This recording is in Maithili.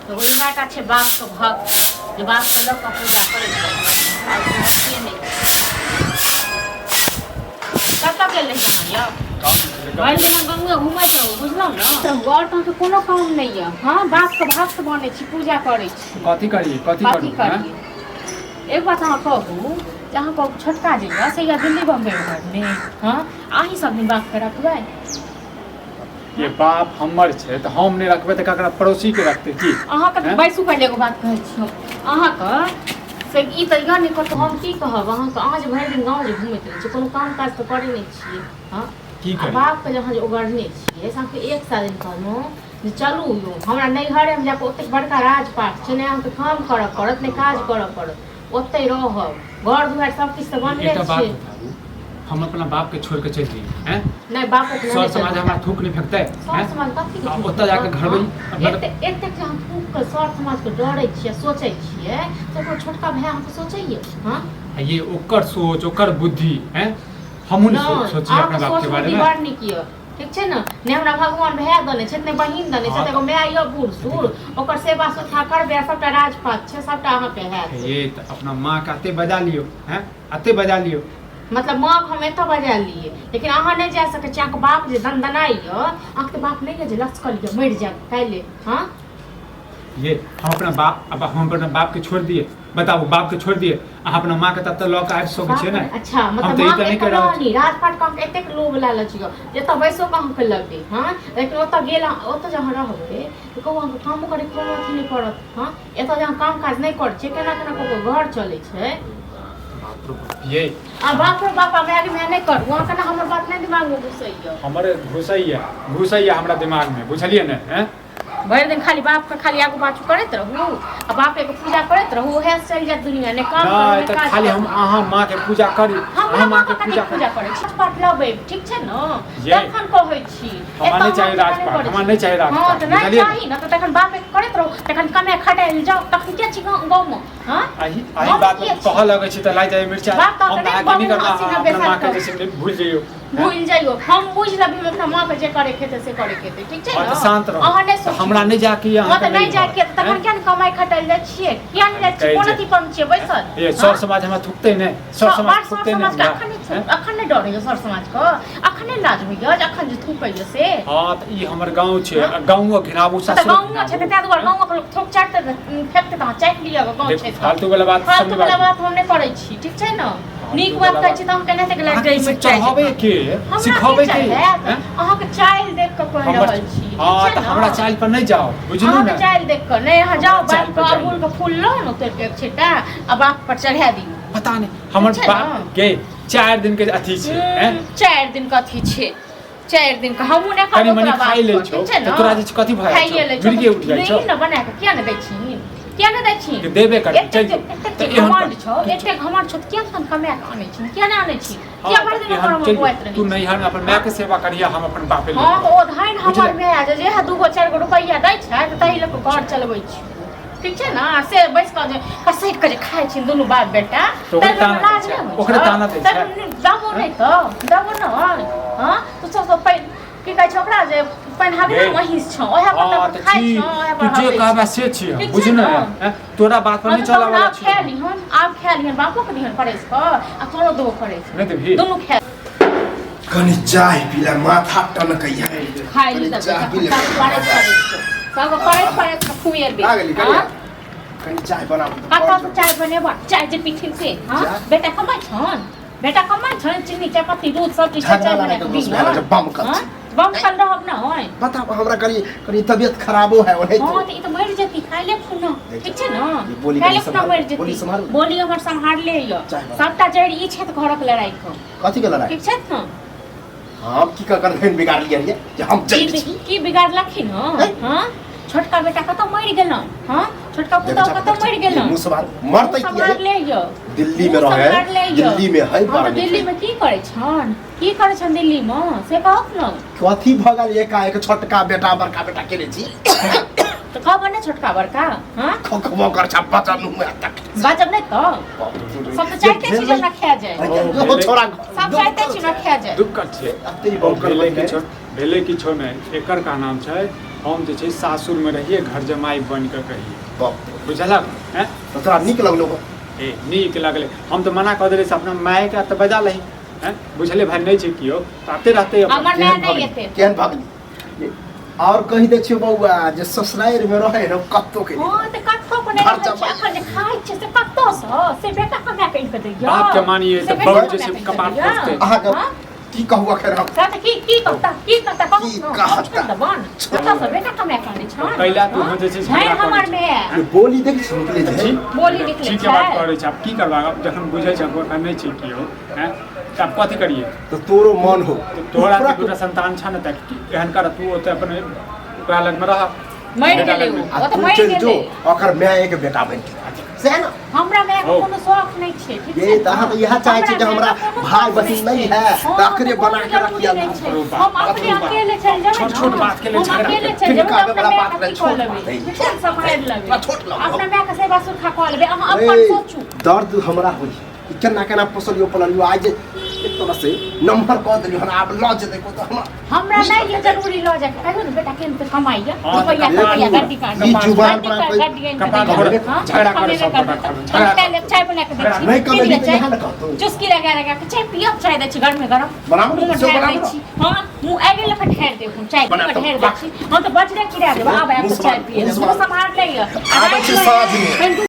तो ओहि माटा छै बाप के भक्त जे बाप के लऽ कऽ पूजा करै छै और हटिए नहि कतऽ गेल रही अहाँ यौ भरि दिन गंगा घुमैत रहू बुझलहुँ ने और तऽ कोनो काम नहि यऽ हाँ बाप के भक्त बनै छी पूजा करै छी कथी करिए एक बात अहाँ कहू जे अहाँके छोटका जे यऽ से दिल्ली बम्बई घरमे हाँ अहीं सब दिन बाप के रखबै ये बाप हमर छै तऽ हम नहि रखबै तऽ ककरा पड़ोसी के रखतै की अहाँके बैसू पहिले एगो बात कहै छी अहाँके से ई तऽ इएह नहि करतौ हम की कहब अहाँके अहाँ जे भरि दिन गाँव जे घुमैत रहै छी कोनो काम काज तऽ करै नहि छियै हाँ की करी बापके जहाँ जे ओगरने छियै से अहाँके एक साल दिन कहलहुँ जे चलू यौ हमरा नैहरेमे जाकऽ ओतेक बड़का राजपाट छै नहि अहाँके काम करऽ पड़त नहि काज करऽ पड़त ओतहि रहब घर दुआरि सब किछु तऽ बनले छै हम अपना बाप के छोड़ के चलि जइए हैं नहीं बापो के सर समाज हमरा थूक नहीं फेंकते सर समाज कथी के ओतऽ जाके घरबै एतेक जे हम थूक के सर समाज के डरै छियै सोचै छियै तऽ ओकर छोटका भाई हम तो सोचैयै हां ये ओकर सोच ओकर बुद्धि हैं हमहु नहीं सोचिए अपना बाप के बारे में बार नहीं किया ठीक छै ने ने हमरा भगवान भाई दने छै ने बहिन दने छै एगो माय यो बूढ़ सूढ़ ओकर सेवा सुथा करबे सबटा राजपाट छै सबटा अहाँ के हैत ये त अपना मां के अते बजा लियो हैं अते बजा लियो मतलब माँ हम एतऽ बजा लिए लेकिन अहाँ नहीं जा सकै छी अहाँके बाप जे दनदनाई य अहाँके बाप नहीं जे लचकल के मरि जायत काल्हि हाँ ये हम अपना बाप के छोड़ दिए बताओ बाप के छोड़ दिए अहाँ अपना माँ के तब तक लऽ के आबि सकै छियै ने अच्छा मतलब माँ के नहीं रहनी राजपाट काम के एतेक लोभ लालच य जतऽ बैसो काम के लगते हाँ लेकिन ओतऽ गेल ओतऽ जहाँ रहबै तऽ कहू अहाँके काम करे कोनो अथी नहीं पड़त हाँ एतऽ जहाँ काम काज नहीं करै छै केना केना घर चलै छै ये बाप रे बाप मैं नहीं करू वहाँ के ना हमर बात नहीं दिमाग में घुसैया हमर घुसैया हमरा दिमाग में बुझलिए ने हैं भरि दिन खाली बाप के खाली आगू पाछू करैत रहू आ बापे के पूजा करैत रहू ओहे से चलि जात दुनिया ने काम नहीं त खाली हम अहाँ माँ के पूजा करी हम माँ के पूजा करै छी पाठ लबै ठीक छै न तखन कहै छी हमरा नहीं चाहिए राजपाट हमरा नहीं चाहिए राजपाट हां त नहीं चाही न त तखन बापे करैत रहू तखन कमे खटाइल जाओ तखन के छी गाँव में हां आही बात कह लगै छी त लाई जाय मिर्चा हम आगे नहीं करना अपना माँ के जैसे भूल जाइयो भूल जाइयो हम बुझ लेबी अपना माँ के जे करे खेते से करे खेते ठीक छै न शांत रहो अहाँ नहीं सोच हमरा नहीं जाके हां त नहीं जाके तखन क्या कमाई खटाइल जाय छियै किया नहीं जाय छी कोन अथी पन छियै बैसल ये सर समाज हमरा थुकते ने सर समाज थुकते ने अखन नहीं डरै सर समाज को अखन नहीं लाज होइय अखन जे थुकैय से हां त ई हमर गांव छै गांव घिनाबू ससुर त गांव छै त त्या दुआर गांव के लोग थुक चाटते फेंकते त चाट लिया गांव छै फालतू वाला बात फालतू वाला बात हम नहीं करै छी ठीक छै न नीक बात कहै छी त हम केना तक लग जाई में चढ़ाबै के सिखाबै के अहाँ के चाइल देख के कह रहल छी हां त हमरा चाइल पर नहीं जाओ बुझलु ना चाइल देख के नहीं यहाँ जाओ बाप के अड़हुल के फूल लो न तोड़ के छिटा आ बाप पर चढ़ा दियो पता नहीं हमर बाप के 4 दिन के अथी छै 4 दिन के अथी छै 4 दिन का हमहु ने खाली मनी खाइ ले छौ तोरा जे कथि भए खाइए जुड़के उठ जाइ छौ नहीं न बना के किया न दै छी किया न दै छी देबे कर चल त घमंड छौ एते घमंड छौ किया तन कमा के आनै छी किया न आनै छी किया भर दिन घर में बुआइत रही तू नहीं हर अपन माय के सेवा करिया हम अपन बापे हां ओ धान हमर माय आ जे 2 4 गो रुपैया दै छै त तही लोग घर चलबै छी ठीक छै ना से बैस के जे कसैट के जे खाइ छी दुनु बाप बेटा ओकरे ताना दे छै जाबो नहीं त जाबो न हां तू सब की कहै छै ओकरा जे पहनाबे ना महिष छ ओहे पर खाइ छ ओहे पर तू जे कहबा से छी बुझ न तोरा बात पर नहीं चला वाला छी आप खेली हम बापो के दिहन परेस क आ तोरो दो परेस नहीं देबी दोनों खे कनी चाय पीला माथा टनकैया खाइ ली सब परेस खुएर बे आ गेली कनी चाय बनाऊ कता से चाय बनेबा चाय जे पीथिन से हां बेटा कमाई छन चीनी चायपत्ती दूध सब चीज चाय बना के दी बम कर बम कर रहब ना होय बताओ हमरा कनी तबियत खराबो है ओने हां त ई त मर जती खाइ ले फुना ठीक छै ना खाइ ले फुना मर जती बोली हमर संभाल ले यो सबटा जड़ ई छै त घरक लड़ाई को कथि के लड़ाई ठीक छै ना हम की कर बिगाड़ लिया रे जे हम चल की बिगाड़ लखिन हां छोटका बेटा कतौ मर गेलन हां छोटका पुतौ कतौ मर गेलन मुसबार मरतै की ले यो दिल्ली में रहे दिल्ली में है बार दिल्ली में की करे छन दिल्ली में से कहत न कथि भगल एकाएक छोटका बेटा बड़का बेटा केने छी तो खबर ने छोटका बड़का हां खखबो कर छप्पा चनु में तक बाजब नहीं तो सब चाहते छी हमरा खा जाए ओ छोरा सब चाहते छी हमरा खा जाए दुख छै तेरी बम कर भेले किछो नहीं एकर का नाम छै हम जे छै सासुर में रहिए घर जमाई बन के कहिए बाप बुझलक हैं तो तोरा नीक लगलो हो ए नीक लगले हम तो मना कऽ देले से अपना माय के त बजा लही हैं बुझले भाई नहीं छै कियो ताते रहते हमर माय नहीं एते केहन भगली और कहीं देखियो बौआ जे ससुराल में रहे न कत्तो के हां त कत्तो को नहीं अपन खाइ छै से कत्तो से बेटा कमा के इनके दैया बाप के मानिए त बहुत जे छै कपाट फसते अहाँ के की कहू अखर हम साथ की कहता कहता बन कत्तो से बेटा कमा के आने छ कैला तू हो जे छै है हमर में बोली देख निकले छै बोली निकले ठीक छै बात करे छै अब की करबा अब जखन बुझै छै ओकर नहीं छै कियो हैं तब कथी करिए तो तोरो मन हो तोरा के दूटा संतान छ न त एहन कर तू ओते अपन ओकरा लग में रह मर गेले ओ त मर जो गेले ओकर माय के बेटा बन से न हमरा में कोनो शौक नहीं छै ठीक ये त अहाँ यह चाहे छै जे हमरा भाई बहिन नहीं है त अखरे बना के रखिया हम अपने अकेले चल जाबे छोट-छोट बात के लिए झगड़ा अकेले चल जाबे अपना वाला बात नहीं छोड़ लेबे संभाल लेबे अपना माय के सेवा सुखा कऽ लेबे हम अपन सोचू दर्द हमरा होई केना केना पसलियो पललियो आज एक तरह से नंबर कह देलियो हम आब ल जेते को त हमरा नहीं ये जरूरी ल जाए कहियो न बेटा केन पे कमाइया रुपया गाड़ी का ई जुबान पर कपाट भर झगड़ा करे सब झगड़ा ले चाय बना के दे नहीं कह देली यहाँ न कहतो चुस्की लगा लगा के चाय पियो चाय दे छी घर में गरम बनाबो मुंह सब ढेर बनाबो दे छी हां मुंह आगे लगा ढेर दे चाय में ढेर दे छी हम तो बचरे किरा दे अब चाय पिए मुंह संभाल ले आबै छै साँझ में